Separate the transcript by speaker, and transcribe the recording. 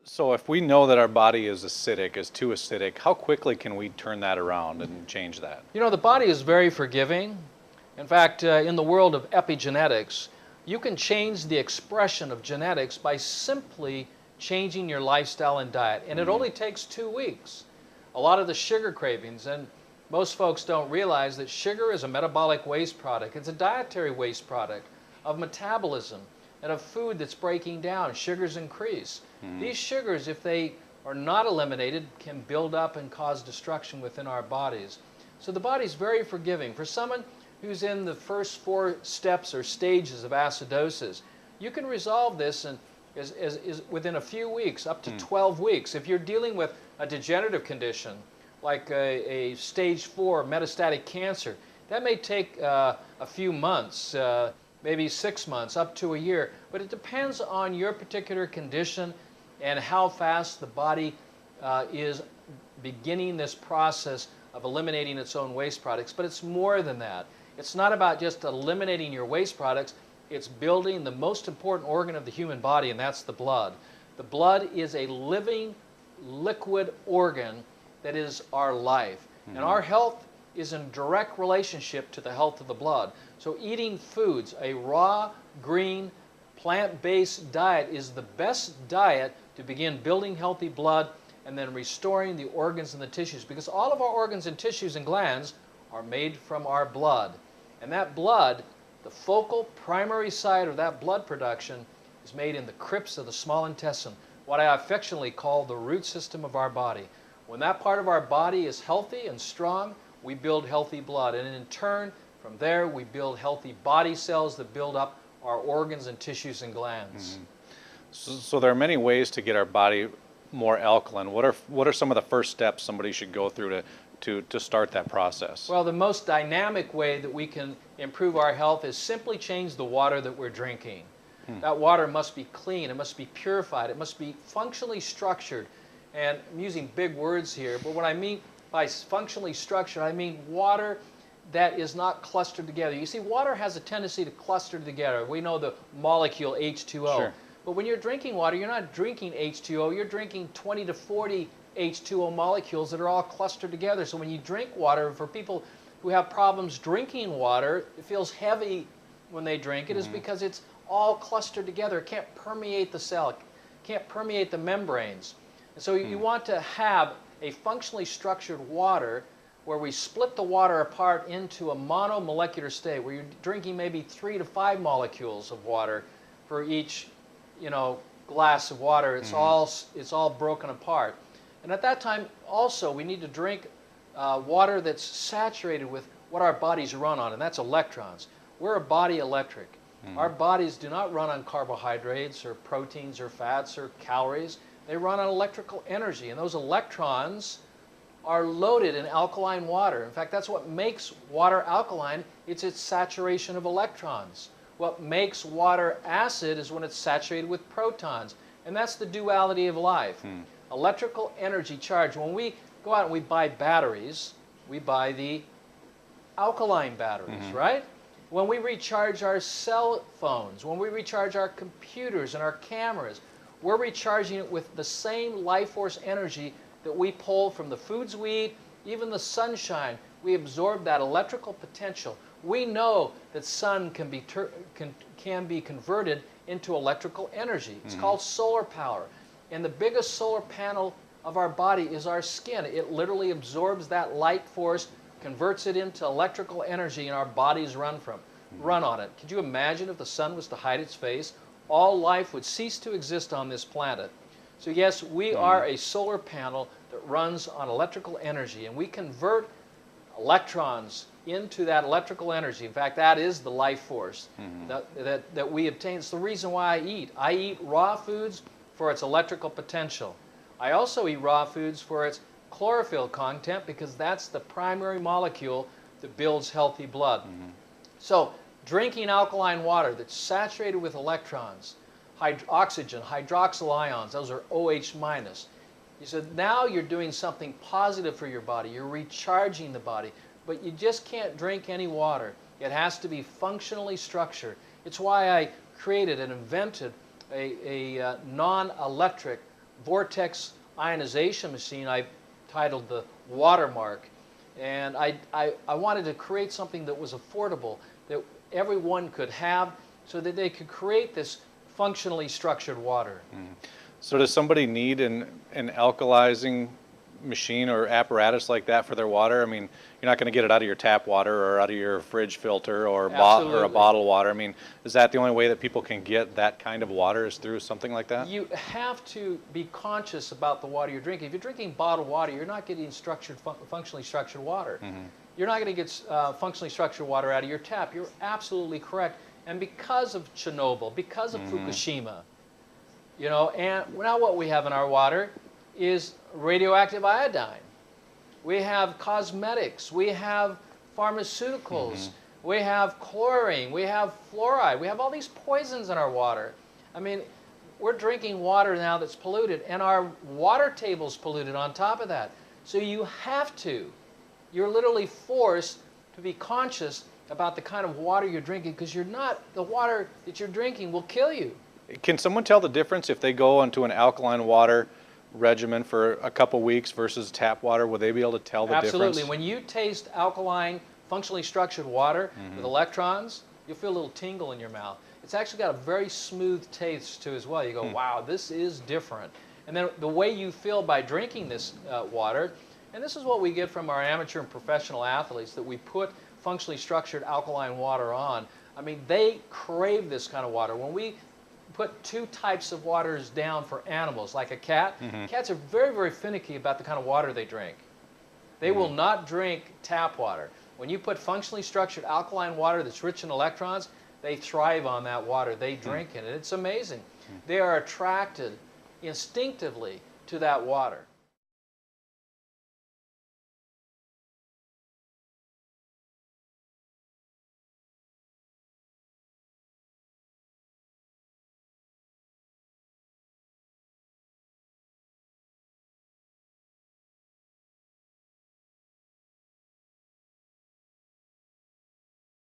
Speaker 1: So if we know that our body is acidic, is too acidic, how quickly can we turn that around and change that?
Speaker 2: You know, the body is very forgiving. In fact, in the world of epigenetics, you can change the expression of genetics by simply changing your lifestyle and diet. And it only takes 2 weeks. A lot of the sugar cravings, and most folks don't realize that sugar is a metabolic waste product. It's a dietary waste product of metabolism and of food that's breaking down. Sugars increase. These sugars, if they are not eliminated, can build up and cause destruction within our bodies. So the body's very forgiving. For someone who's in the first 4 steps or stages of acidosis, you can resolve this within a few weeks, up to 12 weeks. If you're dealing with a degenerative condition, like a stage 4 metastatic cancer, that may take a few months, maybe 6 months, up to a year. But it depends on your particular condition and how fast the body is beginning this process of eliminating its own waste products. But it's more than that. It's not about just eliminating your waste products. It's building the most important organ of the human body, and that's the blood. The blood is a living, liquid organ that is our life. And our health is in direct relationship to the health of the blood. So eating foods, a raw, green, plant-based diet is the best diet to begin building healthy blood and then restoring the organs and the tissues, because all of our organs and tissues and glands are made from our blood. And that blood, the focal primary site of that blood production, is made in the crypts of the small intestine, what I affectionately call the root system of our body. When that part of our body is healthy and strong, we build healthy blood. And in turn, from there, we build healthy body cells that build up our organs and tissues and glands.
Speaker 1: So there are many ways to get our body more alkaline. What are some of the first steps somebody should go through to start that process?
Speaker 2: Well, the most dynamic way that we can improve our health is simply change the water that we're drinking. That water must be clean, it must be purified, it must be functionally structured. And I'm using big words here, but what I mean by functionally structured, I mean water that is not clustered together. You see, water has a tendency to cluster together. We know the molecule H2O.
Speaker 1: Sure.
Speaker 2: But when you're drinking water, you're not drinking H2O, you're drinking 20 to 40 H2O molecules that are all clustered together. So when you drink water, for people who have problems drinking water, it feels heavy when they drink it, is because it's all clustered together. It can't permeate the cell, it can't permeate the membranes. And so you want to have a functionally structured water where we split the water apart into a monomolecular state, where you're drinking maybe 3 to 5 molecules of water for each, glass of water. It's all broken apart. And at that time, also, we need to drink water that's saturated with what our bodies run on, and that's electrons. We're a body electric. Our bodies do not run on carbohydrates or proteins or fats or calories. They run on electrical energy, and those electrons are loaded in alkaline water. In fact, that's what makes water alkaline. It's its saturation of electrons. What makes water acid is when it's saturated with protons, and that's the duality of life. Electrical energy charge. When we go out and we buy batteries, we buy the alkaline batteries, right? When we recharge our cell phones, when we recharge our computers and our cameras, we're recharging it with the same life force energy that we pull from the foods we eat, even the sunshine. We absorb that electrical potential. We know that sun can be converted into electrical energy. It's called solar power. And the biggest solar panel of our body is our skin. It literally absorbs that light force, converts it into electrical energy, and our bodies run on it. Could you imagine if the sun was to hide its face? All life would cease to exist on this planet. So yes, we are a solar panel that runs on electrical energy, and we convert electrons into that electrical energy. In fact, that is the life force that we obtain. It's the reason why I eat. I eat raw foods for its electrical potential. I also eat raw foods for its chlorophyll content, because that's the primary molecule that builds healthy blood. So drinking alkaline water that's saturated with electrons, oxygen, hydroxyl ions, those are OH minus. You said now you're doing something positive for your body. You're recharging the body. But you just can't drink any water. It has to be functionally structured. It's why I created and invented a non-electric vortex ionization machine I titled the Watermark. And I wanted to create something that was affordable, that everyone could have, so that they could create this functionally structured water.
Speaker 1: So does somebody need an alkalizing machine or apparatus like that for their water? I mean, you're not going to get it out of your tap water or out of your fridge filter or, or a
Speaker 2: Absolutely.
Speaker 1: bottled water. I mean, is that the only way that people can get that kind of water, is through something like that?
Speaker 2: You have to be conscious about the water you're drinking. If you're drinking bottled water, you're not getting functionally structured water. You're not going to get functionally structured water out of your tap. You're absolutely correct. And because of Chernobyl, because of Fukushima, you know, and now what we have in our water is radioactive iodine. We have cosmetics. We have pharmaceuticals. We have chlorine. We have fluoride. We have all these poisons in our water. I mean, we're drinking water now that's polluted, and our water table's polluted on top of that. So you have to. You're literally forced to be conscious about the kind of water you're drinking, because you're not, the water that you're drinking will kill you.
Speaker 1: Can someone tell the difference if they go into an alkaline water regimen for a couple weeks versus tap water? Will they be able to tell the
Speaker 2: Absolutely.
Speaker 1: difference?
Speaker 2: When you taste alkaline, functionally structured water with electrons, you'll feel a little tingle in your mouth. It's actually got a very smooth taste too as well. You go, wow, this is different. And then the way you feel by drinking this water, and this is what we get from our amateur and professional athletes that we put functionally structured alkaline water on. I mean, they crave this kind of water. When we put two types of waters down for animals, like a cat, cats are very, very finicky about the kind of water they drink. They will not drink tap water. When you put functionally structured alkaline water that's rich in electrons, they thrive on that water. They drink it. It's amazing. They are attracted instinctively to that water.